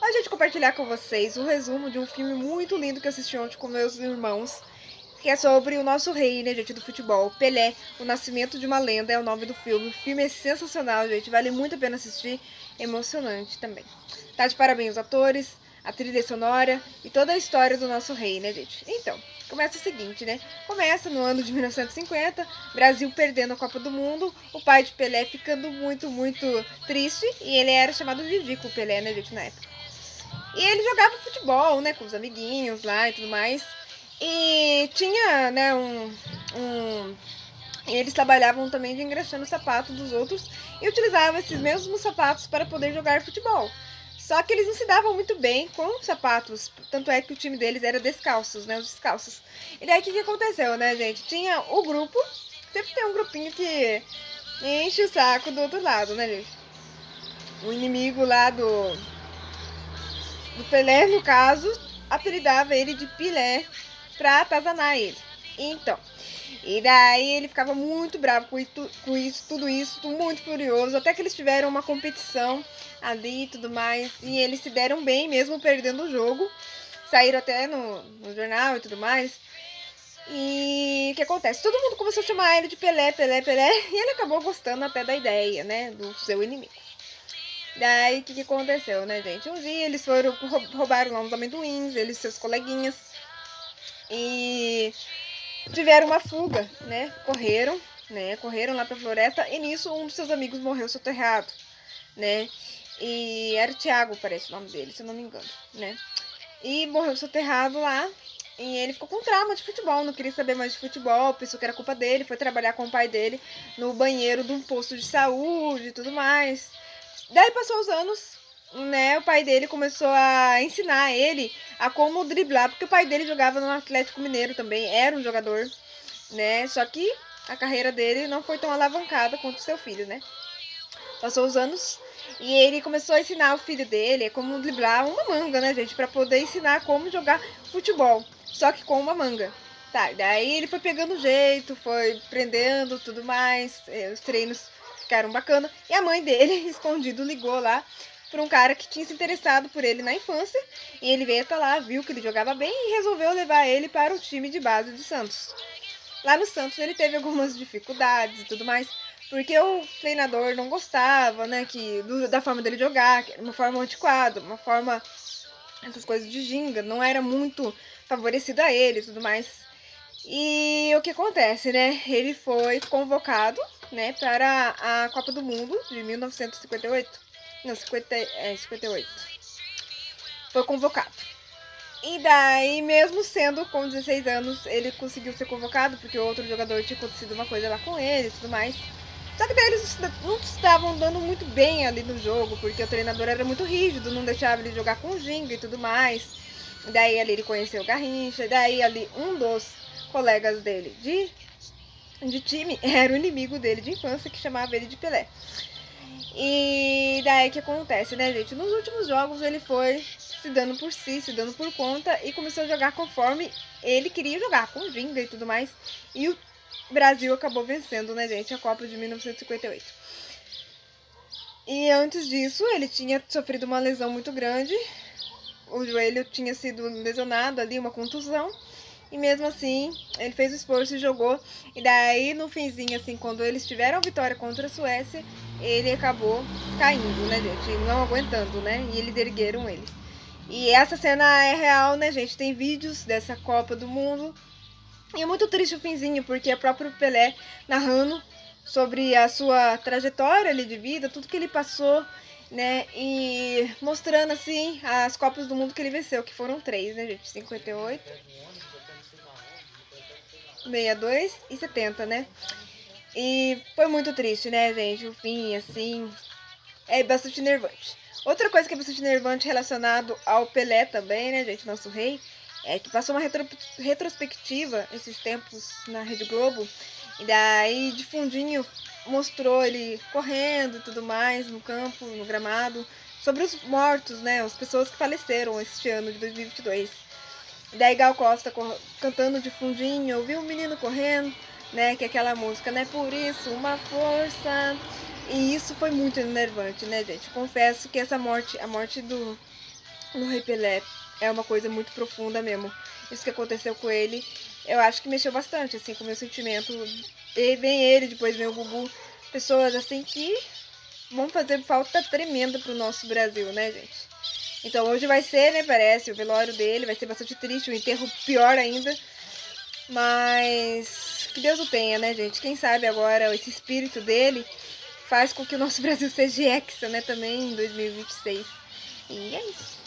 Hoje eu vou compartilhar com vocês o resumo de um filme muito lindo que eu assisti ontem com meus irmãos, que é sobre o nosso rei, né, gente, do futebol, Pelé, O Nascimento de uma Lenda é o nome do filme. O filme é sensacional, gente, vale muito a pena assistir, é emocionante também. Tá de parabéns os atores, a trilha sonora e toda a história do nosso rei, né, gente? Então, começa o seguinte, né? Começa no ano de 1950, Brasil perdendo a Copa do Mundo, o pai de Pelé ficando muito triste, e ele era chamado de Dico Pelé, né, gente, na época. E ele jogava futebol, né, com os amiguinhos lá e tudo mais. E tinha, né, e eles trabalhavam também de engraxando o sapato dos outros e utilizavam esses mesmos sapatos para poder jogar futebol. Só que eles não se davam muito bem com os sapatos, tanto é que o time deles era descalços, né, os descalços. E daí o que aconteceu, né, gente? Tinha o grupo, sempre tem um grupinho que enche o saco do outro lado, né, gente? O inimigo lá do Pelé, no caso, apelidava ele de Pilé pra atazanar ele. Então, e daí ele ficava muito bravo com isso, tudo isso, muito furioso, até que eles tiveram uma competição ali e tudo mais, e eles se deram bem mesmo perdendo o jogo, saíram até no jornal e tudo mais. E o que acontece? Todo mundo começou a chamar ele de Pelé, e ele acabou gostando até da ideia, né, do seu inimigo. Daí, o que aconteceu, né, gente? Um dia eles roubaram lá uns amendoins, eles e seus coleguinhas, e tiveram uma fuga, né? Correram lá pra floresta, e nisso um dos seus amigos morreu soterrado, né? E era o Thiago, parece o nome dele, se eu não me engano, né? E morreu soterrado lá, e ele ficou com trauma de futebol, não queria saber mais de futebol, pensou que era culpa dele, foi trabalhar com o pai dele no banheiro de um posto de saúde e tudo mais. Daí passou os anos, né? O pai dele começou a ensinar ele a como driblar, porque o pai dele jogava no Atlético Mineiro também, era um jogador, né? Só que a carreira dele não foi tão alavancada quanto o seu filho, né? Passou os anos e ele começou a ensinar o filho dele como driblar uma manga, né, gente? Pra poder ensinar como jogar futebol, só que com uma manga. Tá, daí ele foi pegando jeito, foi aprendendo tudo mais, os treinos ficaram bacana. E a mãe dele, escondido, ligou lá para um cara que tinha se interessado por ele na infância. E ele veio até lá, viu que ele jogava bem e resolveu levar ele para o time de base do Santos. Lá no Santos ele teve algumas dificuldades e tudo mais, porque o treinador não gostava, né, da forma dele jogar, que era uma forma antiquada, uma forma, essas coisas de ginga, não era muito favorecido a ele e tudo mais. E o que acontece, né? Ele foi convocado, né, para a Copa do Mundo de 1958. Não, 58. Foi convocado. E daí, mesmo sendo com 16 anos, ele conseguiu ser convocado, porque outro jogador tinha acontecido uma coisa lá com ele e tudo mais. Só que daí eles não estavam dando muito bem ali no jogo, porque o treinador era muito rígido, não deixava ele jogar com ginga e tudo mais. Daí ali ele conheceu o Garrincha, daí ali um dos colegas dele de time era o inimigo dele de infância, que chamava ele de Pelé. E daí que acontece, né, gente? Nos últimos jogos ele foi se dando por si, se dando por conta e começou a jogar conforme ele queria jogar, com ginga e tudo mais. E o Brasil acabou vencendo, né, gente, a Copa de 1958. E antes disso, ele tinha sofrido uma lesão muito grande. O joelho tinha sido lesionado ali, uma contusão. E mesmo assim, ele fez o esforço e jogou. E daí, no finzinho, assim, quando eles tiveram a vitória contra a Suécia, ele acabou caindo, né, gente? Não aguentando, né? E eles ergueram ele. E essa cena é real, né, gente? Tem vídeos dessa Copa do Mundo. E é muito triste o finzinho, porque é o próprio Pelé narrando sobre a sua trajetória ali de vida, tudo que ele passou, né? E mostrando, assim, as Copas do Mundo que ele venceu, que foram 3, né, gente? 58, 62 e 70, né? E foi muito triste, né, gente? O fim, assim, é bastante nervante. Outra coisa que é bastante nervante relacionado ao Pelé também, né, gente, nosso rei, é que passou uma retrospectiva esses tempos na Rede Globo, e daí de fundinho mostrou ele correndo e tudo mais no campo, no gramado, sobre os mortos, né, as pessoas que faleceram este ano de 2022. E daí Gal Costa cantando de fundinho, ouviu o menino correndo, né, que é aquela música, né, por isso, uma força. E isso foi muito enervante, né, gente? Confesso que essa morte, a morte do no Rei Pelé. É uma coisa muito profunda mesmo. Isso que aconteceu com ele, eu acho que mexeu bastante, assim, com o meu sentimento. E vem ele, depois vem o Gugu. Pessoas, assim, que vão fazer falta tremenda pro nosso Brasil, né, gente? Então hoje vai ser, né, parece, o velório dele. Vai ser bastante triste, o enterro pior ainda. Mas que Deus o tenha, né, gente? Quem sabe agora esse espírito dele faz com que o nosso Brasil seja hexa, né, também em 2026. E é isso.